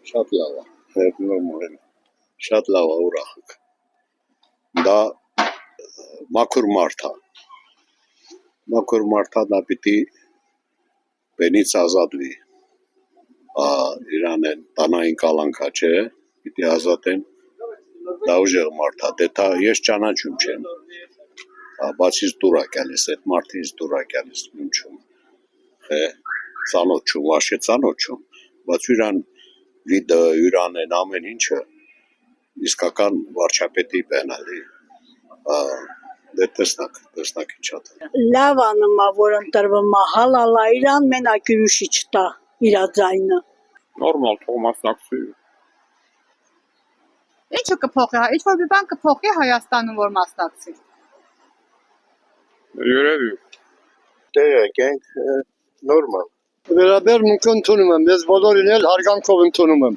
Շատ լավ է, նորմալ է, շատ լավ է, ուրախ եք, դա մաքուր մարդ է, դա պիտի բենից ազատվի, իրան են տանային կալանքա չէ, պիտի ազատեն, դա ուժեղ մարդ է, դե դա ես ճանաչում չեմ, բացից դուր է գալիս, այդ մարդը ինձ դուր է գալիս, իմչում, ծանոթ չում, վաշե ծանոթ չում, բայց յուրան վիդը, յուրան են ամեն ինչը, իսկական վարչապետի բենալի, դե տեսնակ ինչա դա։ Լավ անıma, որ ընտրվում է, հալալա իրան մենակ ուրիշի չտա իրա ձայնը։ Նորմալ թող մասնակցի։ Ինչը կփոխի, ինչ որ մի բան կփոխի Հայաստանում, որ մասնակցի։ Երևի։ Դե եկենք նորմալ։ Վերաբերմունք ընդունում եմ, ես բոլորին էլ հարգանքով ընդունում եմ։